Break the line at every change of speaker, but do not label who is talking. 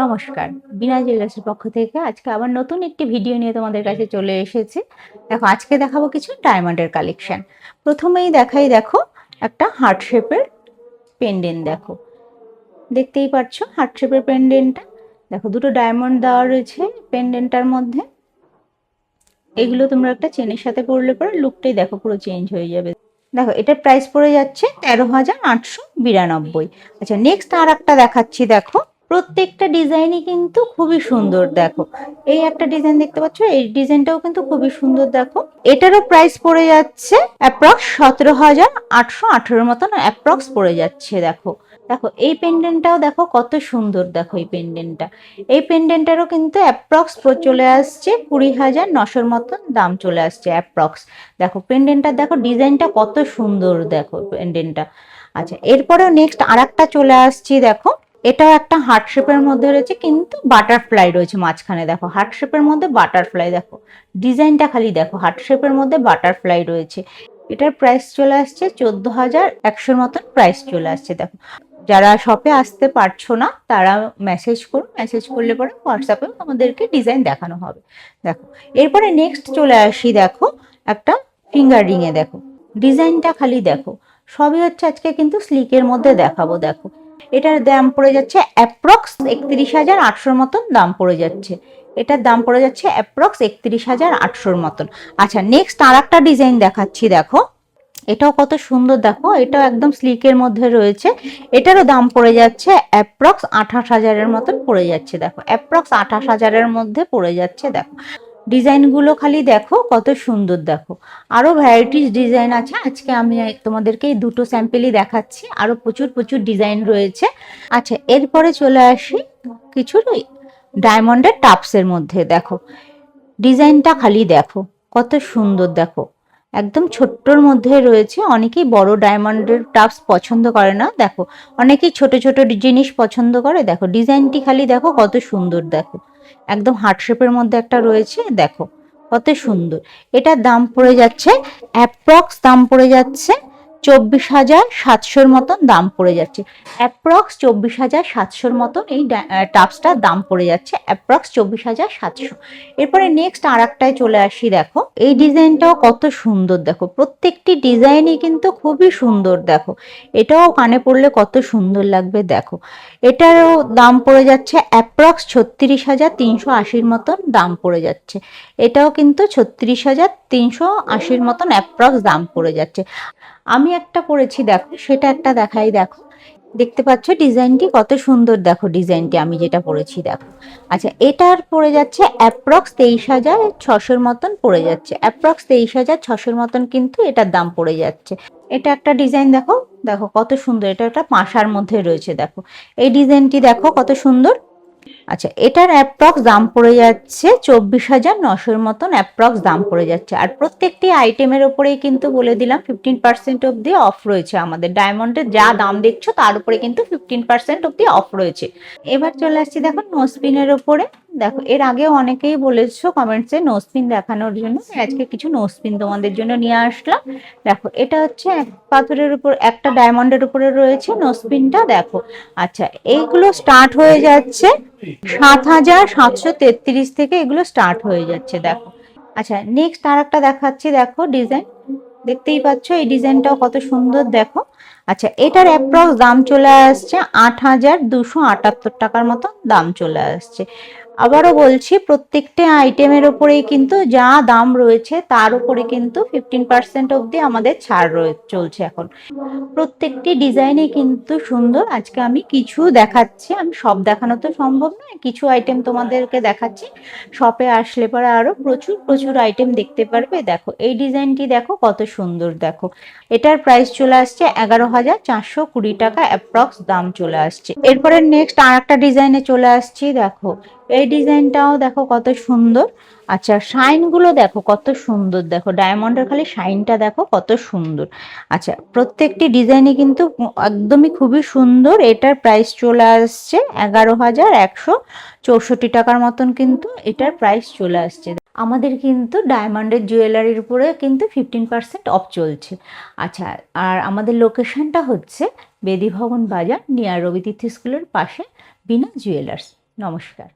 নমস্কার, বিনা জুয়েলার্সের পক্ষ থেকে আজকে আবার নতুন একটি ভিডিও নিয়ে তোমাদের কাছে চলে এসেছি। দেখো, আজকে দেখাবো কিছু ডায়মন্ডের কালেকশন। প্রথমেই দেখো একটা হার্ট শেপের পেন্ডেন্ট। দেখো, দেখতেই পাচ্ছ হার্ট শেপের পেন্ডেন্টটা। দেখো, দুটো ডায়মন্ড দেওয়া রয়েছে পেন্ডেন্টটার মধ্যে। এগুলো তোমরা একটা চেনের সাথে পরলে পরে লুকটাই দেখো পুরো চেঞ্জ হয়ে যাবে। দেখো, এটার প্রাইস পড়ে যাচ্ছে 13,892। আচ্ছা, নেক্সট আর একটা দেখাচ্ছি। দেখো, প্রত্যেকটা ডিজাইনই কিন্তু খুবই সুন্দর। দেখো, এই একটা ডিজাইন দেখতে পাচ্ছ, এই ডিজাইনটাও কিন্তু খুবই সুন্দর। দেখো, এটারও প্রাইস পড়ে যাচ্ছে অ্যাপ্রক্স 17,818 মতন অ্যাপ্রক্স পড়ে যাচ্ছে। দেখো দেখো এই পেন্ডেন্টটাও দেখো কত সুন্দর। দেখো এই পেন্ডেন্টটারও কিন্তু অ্যাপ্রক্স চলে আসছে 20,900 মতন দাম চলে আসছে অ্যাপ্রক্স। দেখো পেন্ডেন্টটা দেখো, ডিজাইনটা কত সুন্দর। দেখো পেন্ডেন্টটা। আচ্ছা, এরপরেও নেক্সট আর একটা চলে আসছি। দেখো, এটাও একটা হার্ট শেপের মধ্যে রয়েছে, কিন্তু বাটারফ্লাই রয়েছে মাঝখানে। দেখো, হার্ট শেপের মধ্যে বাটারফ্লাই। দেখো ডিজাইনটা খালি দেখো, হার্ট শেপের মধ্যে বাটারফ্লাই রয়েছে। এটার প্রাইস চলে আসছে 14,100 মতন প্রাইস চলে আসছে। দেখো, যারা শপে আসতে পারছো না তারা মেসেজ করুন, মেসেজ করলে পরে হোয়াটসঅ্যাপে আমাদেরকে ডিজাইন দেখানো হবে। দেখো, এরপরে নেক্সট চলে আসি। দেখো, একটা ফিঙ্গার রিংয়ে। দেখো ডিজাইনটা খালি দেখো, সবই হচ্ছে আজকে কিন্তু স্লিকের মধ্যে দেখাবো। দেখো, এটার দাম পড়ে যাচ্ছে অ্যাপ্রক্স 31,800 মতন দাম পড়ে যাচ্ছে। এটার দাম পড়ে যাচ্ছে অ্যাপ্রক্স 31,800 মতন। আচ্ছা, নেক্সট আর একটা ডিজাইন দেখাচ্ছি। দেখো, এটাও কত সুন্দর। দেখো, এটাও একদম স্লিকের মধ্যে রয়েছে। এটারও দাম পড়ে যাচ্ছে অ্যাপ্রক্স 28,000-এর মতন পড়ে যাচ্ছে। দেখো, অ্যাপ্রক্স 28,000-এর মধ্যে পড়ে যাচ্ছে। দেখো, ডিজাইনগুলো খালি দেখো কত সুন্দর। দেখো, আরো ভ্যারাইটিস ডিজাইন আছে। আজকে আমি তোমাদেরকে এই দুটো স্যাম্পেলই দেখাচ্ছি, আরো প্রচুর প্রচুর ডিজাইন রয়েছে। আচ্ছা, এরপরে চলে আসি কিছু ডায়মন্ডের টাপসের মধ্যে। দেখো, ডিজাইনটা খালি দেখো কত সুন্দর। দেখো, একদম ছোট্টর মধ্যে রয়েছে। অনেকেই বড় ডায়মন্ডের টাপস পছন্দ করে না। দেখো, অনেকেই ছোট ছোট জিনিস পছন্দ করে। দেখো, ডিজাইনটি খালি দেখো কত সুন্দর। দেখো, একদম হার্ট শেপের মধ্যে একটা রয়েছে। দেখো কত সুন্দর। এটার দাম পড়ে যাচ্ছে অ্যাপ্রক্স দাম পড়ে যাচ্ছে 24,700-র মতন দাম পড়ে যাচ্ছে। অ্যাপ্রক্স 24,700-র মতন এই টাপসটার দাম পড়ে যাচ্ছে অ্যাপ্রক্স 24,700। এরপরে নেক্সট আর একটায় চলে আসি। দেখো, এই ডিজাইনটাও কত সুন্দর। দেখো, প্রত্যেকটি ডিজাইনই কিন্তু খুবই সুন্দর। দেখো, এটাও কানে পড়লে কত সুন্দর লাগবে। দেখো, এটারও দাম পড়ে যাচ্ছে অ্যাপ্রক্স 36,380-র মতন দাম পড়ে যাচ্ছে। এটাও কিন্তু 36,380-র মতন অ্যাপ্রক্স দাম পড়ে যাচ্ছে। আমি একটা পরেছি। দেখো, সেটা একটা দেখাই। দেখো, দেখতে পাচ্ছ ডিজাইনটি কত সুন্দর। দেখো, ডিজাইনটি আমি যেটা পরেছি। দেখো, আচ্ছা, এটার পড়ে যাচ্ছে অ্যাপ্রক্স 23,600-র মতন পড়ে যাচ্ছে। অ্যাপ্রক্স 23,600-র মতন কিন্তু এটার দাম পড়ে যাচ্ছে। এটা একটা ডিজাইন। দেখো দেখো কত সুন্দর। এটা একটা পাশার মধ্যে রয়েছে। দেখো, এই ডিজাইনটি দেখো কত সুন্দর। আচ্ছা, এটার অ্যাপ্রক্স দাম পড়ে যাচ্ছে 24,900-র মতন অ্যাপ্রক্স দাম পড়ে যাচ্ছে। আর প্রত্যেকটি আইটেমের ওপরেই কিন্তু বলে দিলাম 15% অব্দি অফ রয়েছে। আমাদের ডায়মন্ডের যা দাম দেখছো তার উপরে কিন্তু 15% অব্দি অফ রয়েছে। এবার চলে আসছি দেখো নোসপিনের ওপরে। দেখো, এর আগেও অনেকেই বলেছো কমেন্টসে নোসপিন দেখানোর জন্য। আজকে কিছু নোসপিন তোমাদের জন্য নিয়ে আসলাম। দেখো, এটা হচ্ছে এক পাথরের উপর একটা ডায়মন্ডের উপরে রয়েছে নোসপিনটা। দেখো, আচ্ছা, এইগুলো স্টার্ট হয়ে যাচ্ছে 7,733 থেকে এগুলো স্টার্ট হয়ে যাচ্ছে। দেখো, আচ্ছা, নেক্সট আর একটা দেখাচ্ছি। দেখো, ডিজাইন দেখতেই পাচ্ছ, এই ডিজাইনটাও কত সুন্দর। দেখো, আচ্ছা, এটার অ্যাপ্রক্স দাম চলে আসছে 8,278 টাকার মতো দাম চলে আসছে। আবারও বলছি, প্রত্যেকটা আইটেমের উপরেই কিন্তু যা দাম রয়েছে তার উপরে কিন্তু 15% অব্দি আমাদের ছাড় চলছে এখন। প্রত্যেকটি ডিজাইনে কিন্তু সুন্দর। আজকে আমি কিছু দেখাচ্ছি, আমি সব দেখানো তো সম্ভব নয়, কিছু আইটেম তোমাদেরকে দেখাচ্ছি। শপে আসলে পরে আরো প্রচুর প্রচুর আইটেম দেখতে পারবে। দেখো, এই ডিজাইনটি দেখো কত সুন্দর। দেখো, এটার প্রাইস চলে আসছে 11,420 টাকা অ্যাপ্রক্স দাম চলে আসছে। এরপরে নেক্সট আর একটা ডিজাইনে চলে আসছি। দেখো, এই ডিজাইনটাও দেখো কত সুন্দর। আচ্ছা, শাইন গুলো দেখো কত সুন্দর। দেখো, ডায়মন্ডের খালি শাইনটা দেখো কত সুন্দর। আচ্ছা, প্রত্যেকটি ডিজাইনই কিন্তু একদমই খুবই সুন্দর। এটার প্রাইস চলে আসছে 11,164 টাকার মতন কিন্তু এটার প্রাইস চলে আসছে। আমাদের কিন্তু ডায়মন্ডের জুয়েলারির উপরে কিন্তু 15% অফ চলছে। আচ্ছা, আর আমাদের লোকেশনটা হচ্ছে বেদি ভবন বাজার, নিয়ার রবিতীর্থ স্কুলের পাশে, বিনা জুয়েলার্স। নমস্কার।